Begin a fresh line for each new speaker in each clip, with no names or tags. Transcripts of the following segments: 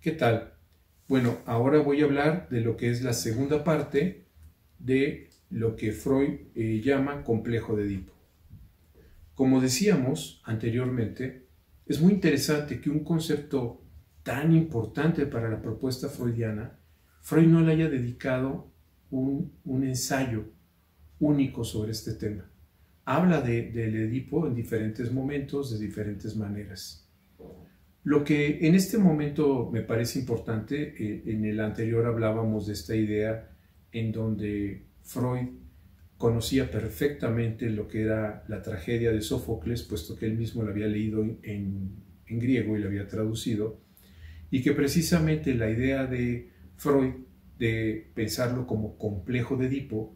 ¿Qué tal? Bueno, ahora voy a hablar de lo que es la segunda parte de lo que Freud llama complejo de Edipo. Como decíamos anteriormente, es muy interesante que un concepto tan importante para la propuesta freudiana, Freud no le haya dedicado un ensayo único sobre este tema. Habla del Edipo en diferentes momentos, de diferentes maneras. Lo que en este momento me parece importante, en el anterior hablábamos de esta idea en donde Freud conocía perfectamente lo que era la tragedia de Sófocles, puesto que él mismo la había leído en griego y la había traducido, y que precisamente la idea de Freud de pensarlo como complejo de Edipo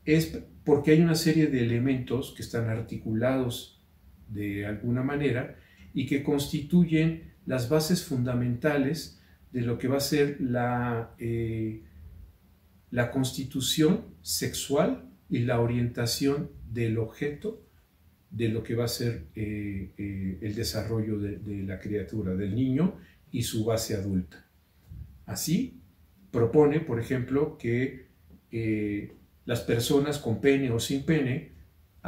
es porque hay una serie de elementos que están articulados de alguna manera y que constituyen las bases fundamentales de lo que va a ser la constitución sexual y la orientación del objeto de lo que va a ser el desarrollo de la criatura, del niño y su base adulta. Así, propone, por ejemplo, que las personas con pene o sin pene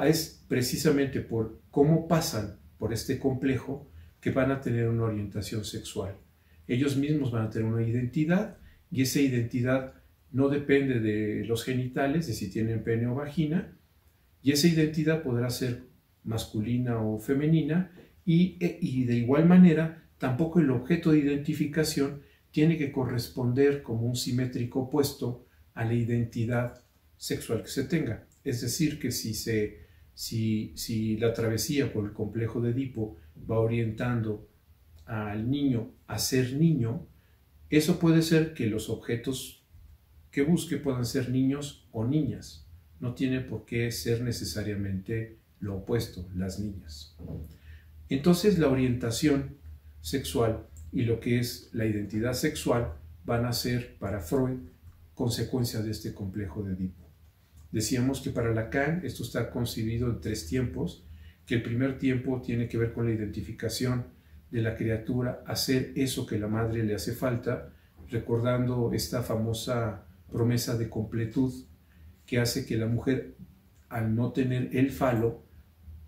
es precisamente por cómo pasan por este complejo que van a tener una orientación sexual. Ellos mismos van a tener una identidad y esa identidad no depende de los genitales, de si tienen pene o vagina, y esa identidad podrá ser masculina o femenina y de igual manera tampoco el objeto de identificación tiene que corresponder como un simétrico opuesto a la identidad sexual que se tenga. Es decir, que si la travesía por el complejo de Edipo va orientando al niño a ser niño, eso puede ser que los objetos que busque puedan ser niños o niñas. No tiene por qué ser necesariamente lo opuesto, las niñas. Entonces la orientación sexual y lo que es la identidad sexual van a ser para Freud consecuencia de este complejo de Edipo. Decíamos que para Lacan esto está concebido en tres tiempos, que el primer tiempo tiene que ver con la identificación de la criatura, hacer eso que la madre le hace falta, recordando esta famosa promesa de completud que hace que la mujer, al no tener el falo,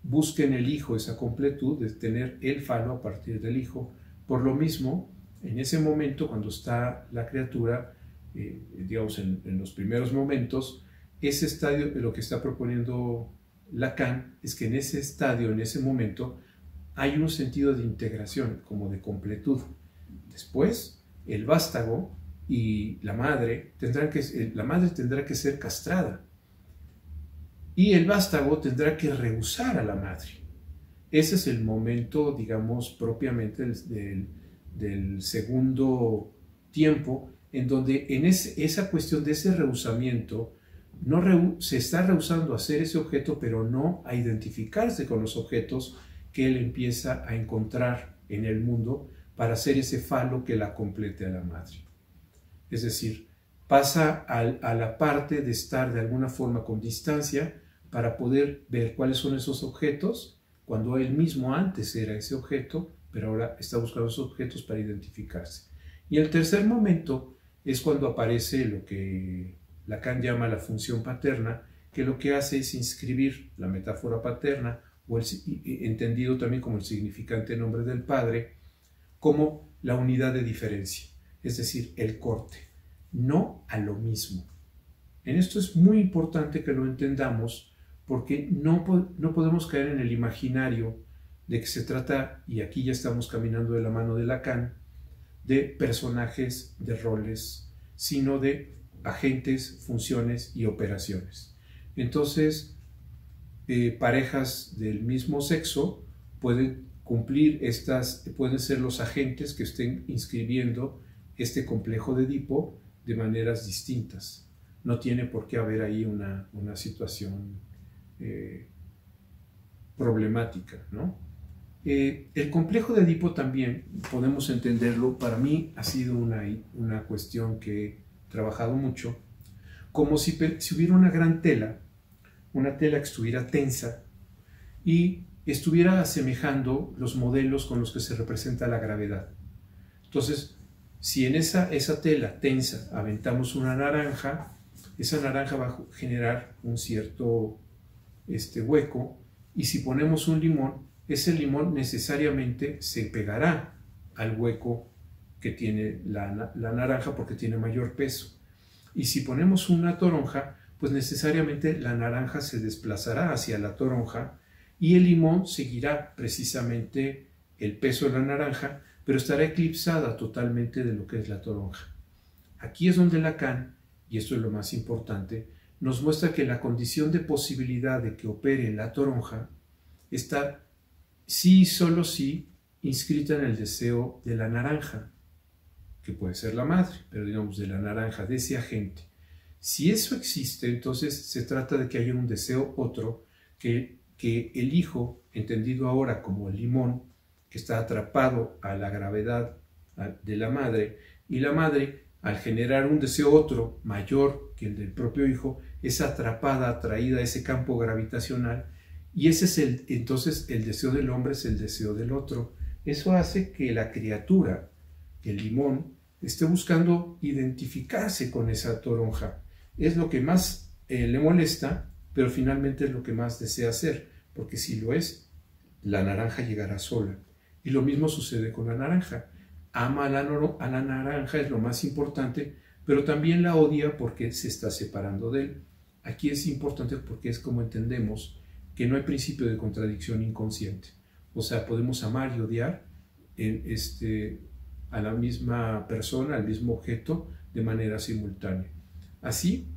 busque en el hijo esa completud de tener el falo a partir del hijo. Por lo mismo, en ese momento, cuando está la criatura, digamos en los primeros momentos, ese estadio, lo que está proponiendo Lacan es que en ese estadio, en ese momento, hay un sentido de integración, como de completud. Después, el vástago y la madre tendrá que ser castrada y el vástago tendrá que rehusar a la madre. Ese es el momento, digamos, propiamente del segundo tiempo, en donde en esa cuestión de ese rehusamiento se está rehusando a hacer ese objeto, pero no a identificarse con los objetos que él empieza a encontrar en el mundo para hacer ese falo que la complete a la madre. Es decir, pasa a la parte de estar de alguna forma con distancia para poder ver cuáles son esos objetos, cuando él mismo antes era ese objeto, pero ahora está buscando esos objetos para identificarse. Y el tercer momento es cuando aparece lo que Lacan llama la función paterna, que lo que hace es inscribir la metáfora paterna, o entendido también como el significante nombre del padre, como la unidad de diferencia, es decir, el corte, no a lo mismo. En esto es muy importante que lo entendamos, porque no podemos caer en el imaginario de que se trata, y aquí ya estamos caminando de la mano de Lacan, de personajes, de roles, sino de agentes, funciones y operaciones. Entonces, parejas del mismo sexo pueden pueden ser los agentes que estén inscribiendo este complejo de Edipo de maneras distintas. No tiene por qué haber ahí una situación problemática, ¿no? El complejo de Edipo también podemos entenderlo, para mí ha sido una cuestión que he trabajado mucho, como si hubiera una gran tela, una tela que estuviera tensa y estuviera asemejando los modelos con los que se representa la gravedad. Entonces, Si en esa tela tensa aventamos una naranja, esa naranja va a generar un cierto hueco, y si ponemos un limón, ese limón necesariamente se pegará al hueco que tiene la naranja porque tiene mayor peso. Y si ponemos una toronja, pues necesariamente la naranja se desplazará hacia la toronja y el limón seguirá precisamente el peso de la naranja, pero estará eclipsada totalmente de lo que es la toronja. Aquí es donde Lacan, y esto es lo más importante, nos muestra que la condición de posibilidad de que opere la toronja está sí y solo sí inscrita en el deseo de la naranja, que puede ser la madre, pero digamos de la naranja, de ese agente. Si eso existe, entonces se trata de que haya un deseo otro, que el hijo, entendido ahora como el limón, que está atrapado a la gravedad de la madre, y la madre, al generar un deseo otro, mayor que el del propio hijo, es atrapada, atraída a ese campo gravitacional, y ese es entonces el deseo del hombre es el deseo del otro. Eso hace que la criatura, el limón, esté buscando identificarse con esa toronja. Es lo que más le molesta, pero finalmente es lo que más desea hacer, porque si lo es, la naranja llegará sola. Y lo mismo sucede con la naranja. Ama a la naranja, es lo más importante, pero también la odia porque se está separando de él. Aquí es importante porque es como entendemos que no hay principio de contradicción inconsciente. O sea, podemos amar y odiar a la misma persona, al mismo objeto, de manera simultánea. Así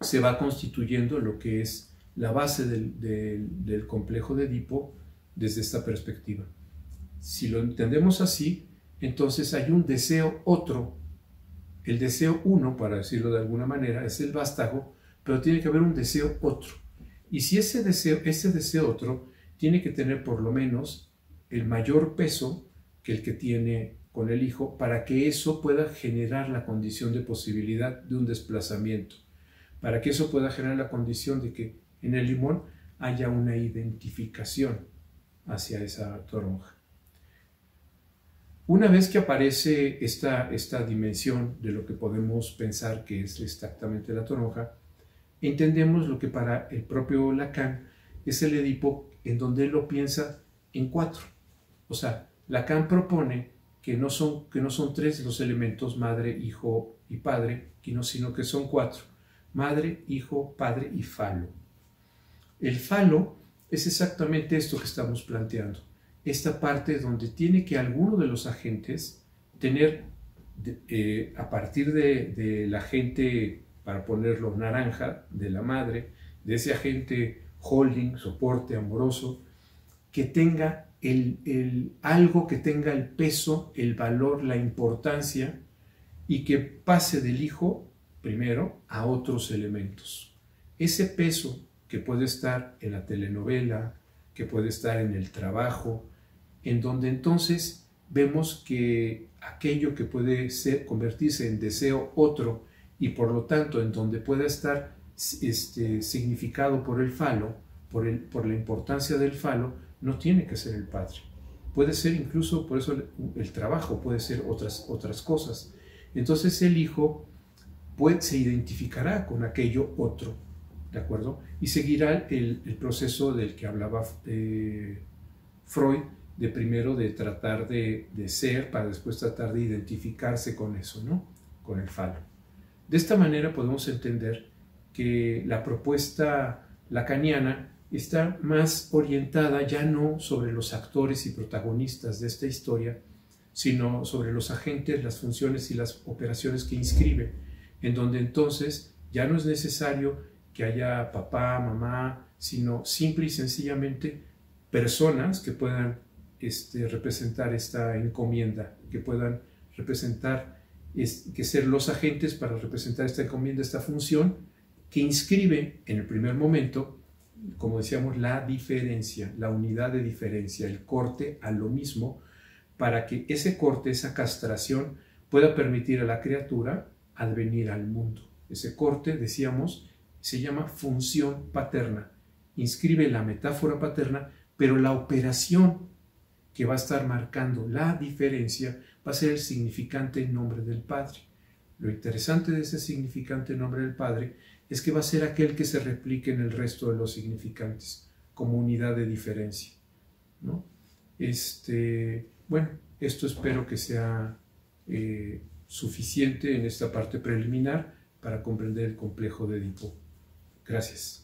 se va constituyendo lo que es la base del complejo de Edipo desde esta perspectiva. Si lo entendemos así, entonces hay un deseo otro. El deseo uno, para decirlo de alguna manera, es el vástago, pero tiene que haber un deseo otro. Y si ese deseo otro tiene que tener por lo menos el mayor peso que el que tiene con el hijo, para que eso pueda generar la condición de posibilidad de un desplazamiento, para que eso pueda generar la condición de que en el limón haya una identificación hacia esa toronja. Una vez que aparece esta dimensión de lo que podemos pensar que es exactamente la toronja, entendemos lo que para el propio Lacan es el Edipo, en donde él lo piensa en 4. O sea, Lacan propone que no son 3 los elementos madre, hijo y padre, sino que son 4. Madre, hijo, padre y falo. El falo es exactamente esto que estamos planteando. Esta parte donde tiene que alguno de los agentes tener, a partir del agente, para ponerlo naranja, de la madre, de ese agente holding, soporte amoroso, que tenga algo que tenga el peso, el valor, la importancia, y que pase del hijo primero a otros elementos. Ese peso que puede estar en la telenovela, que puede estar en el trabajo, en donde entonces vemos que aquello que puede convertirse en deseo otro, y por lo tanto en donde pueda estar significado por el falo, por la importancia del falo, no tiene que ser el padre. Puede ser incluso, por eso el trabajo puede ser otras cosas. Entonces el hijo se identificará con aquello otro, ¿de acuerdo? Y seguirá el proceso del que hablaba Freud, de primero de tratar de ser, para después tratar de identificarse con eso, ¿no? Con el falo. De esta manera podemos entender que la propuesta lacaniana está más orientada ya no sobre los actores y protagonistas de esta historia, sino sobre los agentes, las funciones y las operaciones que inscribe, en donde entonces ya no es necesario que haya papá, mamá, sino simple y sencillamente personas que puedan representar esta encomienda, que puedan representar, que ser los agentes para representar esta encomienda, esta función, que inscribe en el primer momento, como decíamos, la diferencia, la unidad de diferencia, el corte a lo mismo, para que ese corte, esa castración, pueda permitir a la criatura advenir al mundo. Ese corte, decíamos, se llama función paterna. Inscribe la metáfora paterna, pero la operación que va a estar marcando la diferencia va a ser el significante en nombre del Padre. Lo interesante de ese significante en nombre del Padre es que va a ser aquel que se replique en el resto de los significantes, como unidad de diferencia, ¿no? Bueno, esto espero que sea suficiente en esta parte preliminar para comprender el complejo de Edipo. Gracias.